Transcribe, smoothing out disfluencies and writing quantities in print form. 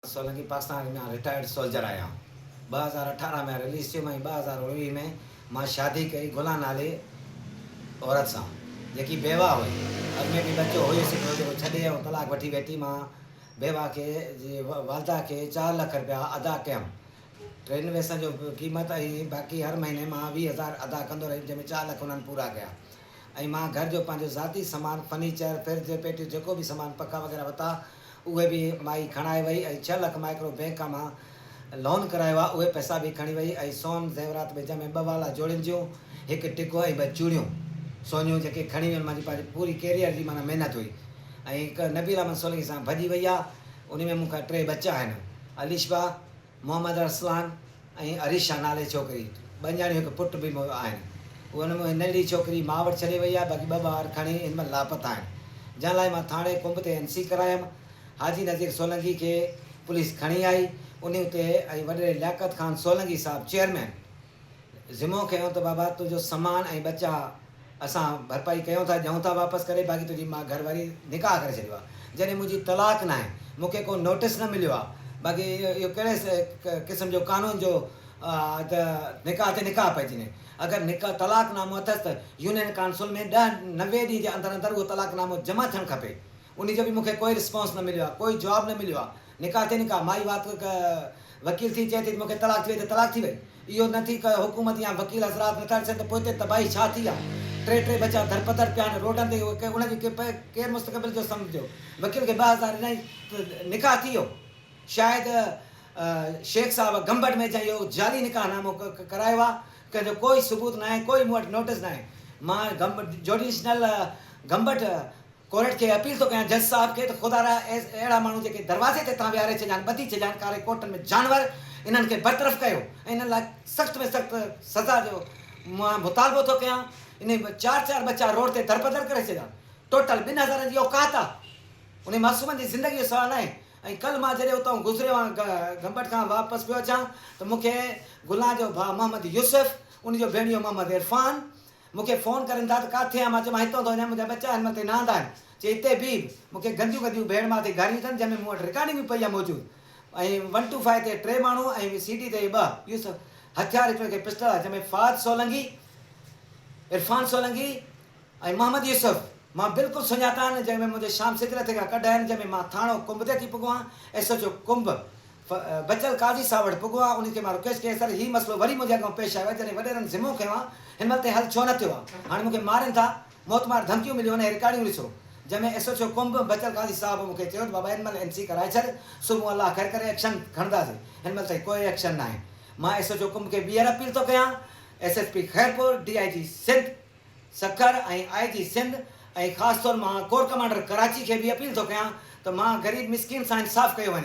सोलंकी पाकिस्तान में retired soldier आहियां। 2018 में रिलीज़ थियो। ऐं 2019 में मां शादी कई गुला नाले औरत सां, जेकी बेवा हुई। अॻ में बि बच्चो हुयुसि, जेको छॾे ऐं तलाक वठी वेठी। मां बेवा खे वालदा खे 4 लाख रुपया अदा कयमि। 93 जो क़ीमत ऐं बाक़ी हर महीने मां 20,000 अदा कंदो रहियुमि, जंहिंमें 4 लाख उन्हनि पूरा कया। ऐं मां घर जो पंहिंजो ज़ाती सामान, फर्नीचर, फ्रिज पेटियूं, जेको बि सामान पका वग़ैरह वरिता, उहे बि माई खणाए वई। ऐं 6 लाख मां हिकिड़ो बैंक खां मां लोन करायो आहे, उहे पैसा बि खणी वई। ऐं सोन ज़ेवरात में जंहिंमें 2 वाला जोड़ियुनि जूं, हिकु टिको ऐं 2 चूड़ियूं सोनियूं, जेके खणी वियूं मुंहिंजी पंहिंजी पूरी कैरियर जी माना महिनत हुई। ऐं हिकु नबील अहमद सोलंकी सां भॼी वई आहे। उन में मूंखां 3 बच्चा आहिनि, अलिशबा, मोहम्मद अरसलान ऐं अरीशा नाले छोकिरी। 2 ॼणियूं, हिकु पुटु बि आहिनि। उन में नंढी छोकिरी माउ वटि छॾे वई आहे, बाक़ी 2 ॿार खणी हिन महिल लापता आहिनि। जंहिं लाइ मां थाणे कुंभ ते NC करायमि। हाजी नज़ीर सोलंकी खे पुलिस खणी आई उन ते, ऐं वॾे लियाकत ख़ान सोलंकी साहिबु चेयरमैन ज़िमो कयूं त बाबा तुंहिंजो सामान ऐं बच्चा असां भरपाई कयूं था, ॾियूं था वापसि करे, बाक़ी तुंहिंजी मां घरवारी निकाह करे छॾियो आहे। जॾहिं मुंहिंजी तलाक न आहे, मूंखे को नोटिस न मिलियो आहे। बाक़ी इहो कहिड़े क़िस्म जो कानून जो निकाह ते निकाह पइजी वञे। अगरि निकाह तलाकनामो अथसि त यूनियन काउंसिल में 90 ॾींहं जे अंदरि अंदरि उहो तलाकनामो जमा थियणु खपे। उन जो बि मूंखे कोई रिस्पॉन्स न मिलियो आहे, कोई जवाबु न मिलियो आहे। निकाह ते निकाह, माई वात वकील थी चए थी मूंखे तलाक थी वई त तलाक थी वई। इहो नथी हुकूमत या वकील हज़रात नथा ॾिसनि त पोइ हिते तबाही छा थी आहे। 3 बच्चा दरपदर पिया आहिनि रोडनि ते, उनजी केरु मुस्तक़बिल जो सम्झो। वकील खे 2000 ॾिनई त निकाह थी वियो। शायदि शेख साहब गंबट में चई इहो जाली निकाहनामो करायो आहे, कंहिंजो कोई सबूत न आहे, कोई मूं वटि नोटिस न आहे। मां जुडिशनल गंबट कोर्ट खे अपील थो कयां, जज साहब खे, त ख़ुदा अहिड़ा माण्हू जेके दरवाज़े ते तव्हां विहारे छॾिया आहिनि, ॿधी छॾिया आहिनि कारे कोर्टनि में जानवर, इन्हनि खे बरतरफ़ कयो ऐं इन्हनि लाइ सख़्त में सख़्तु सज़ा जो मां मुतालबो थो कयां। इन 4 बच्चा रोड ते दरपदर करे छॾिया। टोटल 2000 जी औकात आहे। उन मासूमनि जी ज़िंदगीअ जो सवालु आहे। ऐं कल्ह मां जॾहिं उतां गुज़रियो आहियां गंबट खां वापसि पियो अचां, त मूंखे गुला जो भाउ मोहम्मद यूसुफ, उनजो भेणियो मोहम्मद इरफान मूंखे फ़ोन करनि था त किथे आहे। मां चयो मां हितां थो वञा, मुंहिंजा बच्चा हिन मथे नांदा आहिनि। चई हिते बि मूंखे गंदियूं गंदियूं भेण मां ते गारियूं अथनि, जंहिंमें मूं वटि रिकॉर्डिंग बि पई आहे मौजूदु। ऐं 125 ते 3 माण्हू ऐं CD ते 2 यूसुफ हथियार, हिकिड़े खे पिस्टल आहे, जंहिंमें फ़ाद सोलंकी, इरफान सोलंकी ऐं मोहम्मद यूसुफ मां बिल्कुलु सुञातान, जंहिंमें मुंहिंजे शाम सिदरत खां कढ आहिनि। जंहिंमें मां थाणो कुंभ ते थी पुॻो आहियां। SHO कुंभ बचल काज़ी साहब वटि पुॻो आहे। उनखे मां रिक्वेस्ट कई, सर हीउ मसइलो वरी मुंहिंजे अॻां पेश आयो आहे, जॾहिं वॾेरनि ज़िमो खयो आहे, हिन महिल ताईं हल छो न थियो आहे। हाणे मूंखे मारनि था, मौतमार धमकियूं मिलियूं आहिनि, रिकॉर्डिंग ॾिसो, जंहिंमें SHO कुंभ बचल काज़ी साहब मूंखे चयो त बाबा हिन महिल NC कराए छॾ, सुबुह अलाह ख़ैर करे एक्शन खणंदासीं। हिन महिल ताईं कोई एक्शन न आहे। मां SHO कुंभ खे ॿीहर अपील थो कयां, SSP खैरपुर, DIG सिंध सखर ऐं IG सिंध, ऐं ख़ासि तौरु मां कोर कमांडर कराची खे बि अपील थो कयां त मां ग़रीब मिसकिन सां इंसाफ़ कयो वञे।